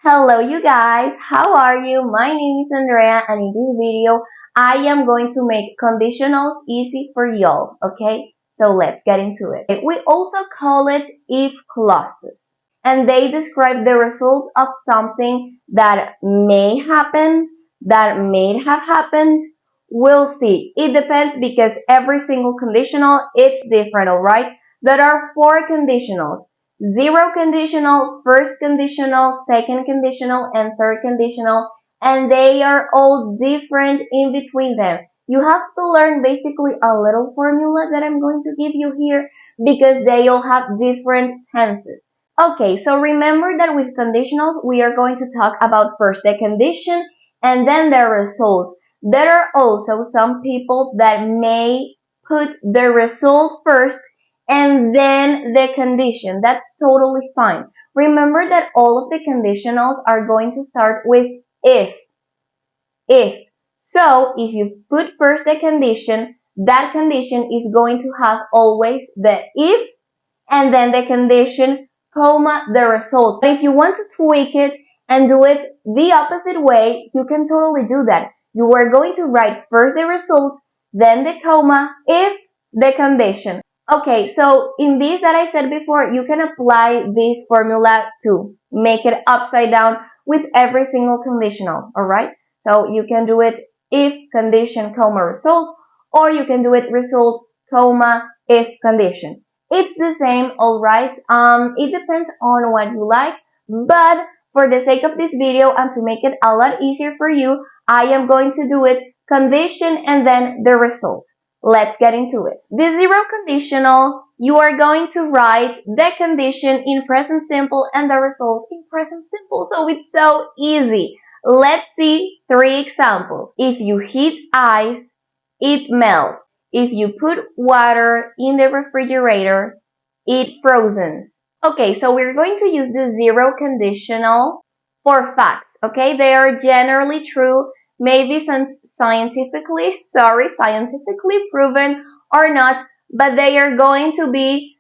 Hello you guys, how are you? My name is Andrea and in this video I am going to make conditionals easy for y'all, okay? So let's get into it. We also call it if clauses and they describe the result of something that may happen, that may have happened. We'll see. It depends because every single conditional it's different, alright? There are four conditionals. Zero conditional, first conditional, second conditional, and third conditional, and they are all different in between them. You have to learn basically a little formula that I'm going to give you here because they all have different tenses. Okay, so remember that with conditionals, we are going to talk about first the condition and then the result. There are also some people that may put the result first and then the condition. That's totally fine. Remember that all of the conditionals are going to start with if. If. So if you put first the condition, that condition is going to have always the if and then the condition, comma, the result. But if you want to tweak it and do it the opposite way, you can totally do that. You are going to write first the result, then the comma, if the condition. Okay, so in this that I said before, you can apply this formula to make it upside down with every single conditional, alright? So you can do it if condition, comma, result, or you can do it result, comma, if condition. It's the same, alright? It depends on what you like, but for the sake of this video and to make it a lot easier for you, I am going to do it condition and then the result. Let's get into it. The zero conditional, you are going to write the condition in present simple and the result in present simple. So it's so easy. Let's see three examples. If you heat ice, it melts. If you put water in the refrigerator, it frozen. Okay, so we're going to use the zero conditional for facts, okay? They are generally true, maybe scientifically proven or not, but they are going to be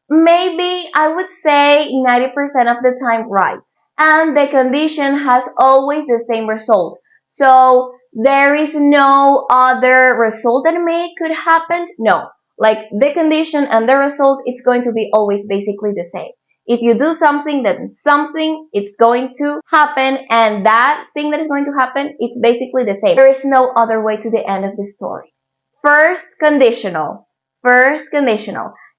maybe, I would say, 90% of the time right. And the condition has always the same result. So there is no other result that could happen. No, like the condition and the result, it's going to be always basically the same. If you do something, then something it's going to happen, and that thing that is going to happen, it's basically the same. There is no other way to the end of the story. First conditional.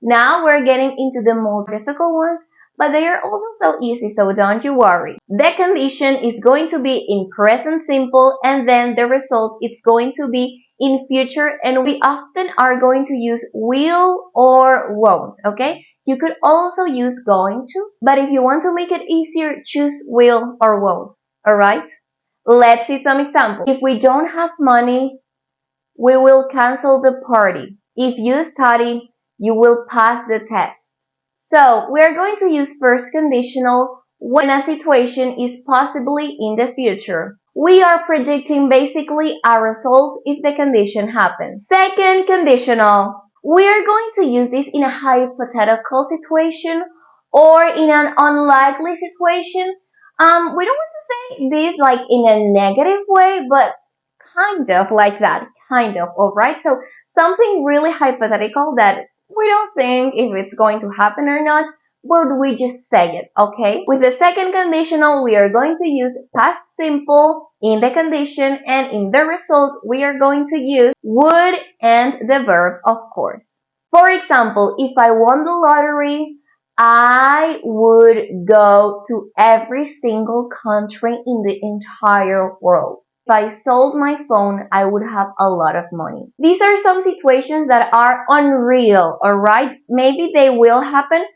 Now we're getting into the more difficult ones, but they are also so easy, so don't you worry. The condition is going to be in present simple, and then the result is going to be in future, and we often are going to use will or won't, okay? You could also use going to, but if you want to make it easier, choose will or won't, alright? Let's see some examples. If we don't have money, we will cancel the party. If you study, you will pass the test. So we are going to use first conditional when a situation is possibly in the future. We are predicting basically a result if the condition happens. Second conditional. We are going to use this in a hypothetical situation or in an unlikely situation. We don't want to say this like in a negative way, but kind of like that. Kind of, alright? So something really hypothetical that we don't think if it's going to happen or not, but we just say it, okay? With the second conditional, we are going to use past simple in the condition, and in the result, we are going to use would and the verb, of course. For example, if I won the lottery, I would go to every single country in the entire world. If I sold my phone, I would have a lot of money. These are some situations that are unreal, alright? Maybe they will happen,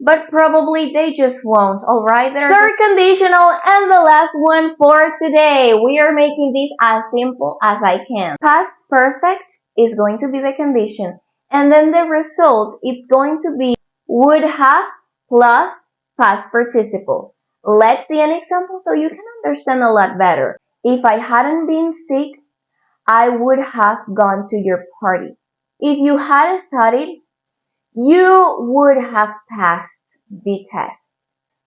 but probably they just won't, alright? Third conditional and the last one for today. We are making this as simple as I can. Past perfect is going to be the condition, and then the result is going to be would have plus past participle. Let's see an example so you can understand a lot better. If I hadn't been sick, I would have gone to your party. If you had studied, you would have passed the test.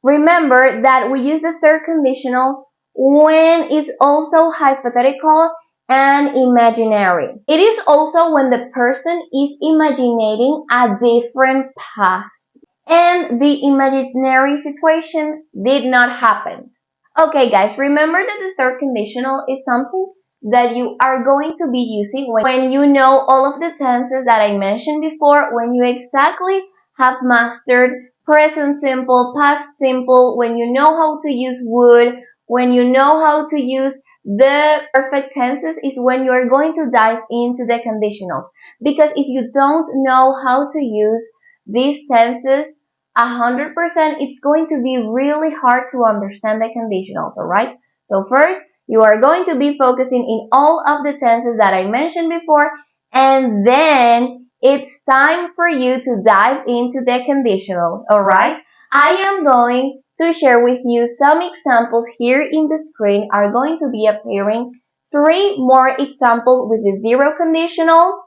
Remember that we use the third conditional when it's also hypothetical and imaginary. It is also when the person is imagining a different past and the imaginary situation did not happen. Okay, guys, remember that the third conditional is something that you are going to be using when you know all of the tenses that I mentioned before, when you exactly have mastered present simple, past simple, when you know how to use would, when you know how to use the perfect tenses is when you're going to dive into the conditionals. Because if you don't know how to use these tenses, 100% it's going to be really hard to understand the conditionals, alright? So first, you are going to be focusing in all of the tenses that I mentioned before, and then it's time for you to dive into the conditionals, alright? I am going to share with you some examples here in the screen are going to be appearing. Three more examples with the zero conditional,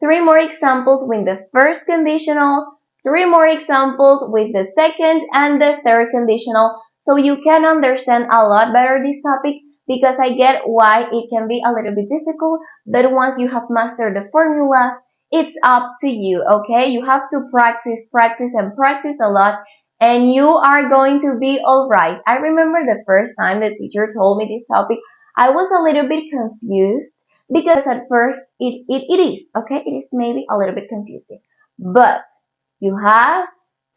three more examples with the first conditional, three more examples with the second and the third conditional, so you can understand a lot better this topic because I get why it can be a little bit difficult, but once you have mastered the formula, it's up to you, okay? You have to practice, practice, and practice a lot, and you are going to be alright. I remember the first time the teacher told me this topic, I was a little bit confused because at first it is, okay? It is maybe a little bit confusing. But you have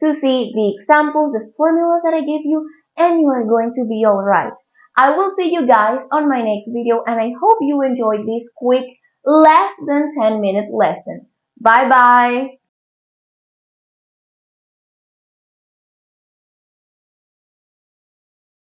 to see the examples, the formulas that I give you, and you are going to be alright. I will see you guys on my next video and I hope you enjoyed this quick, less than 10-minute lesson. Bye bye!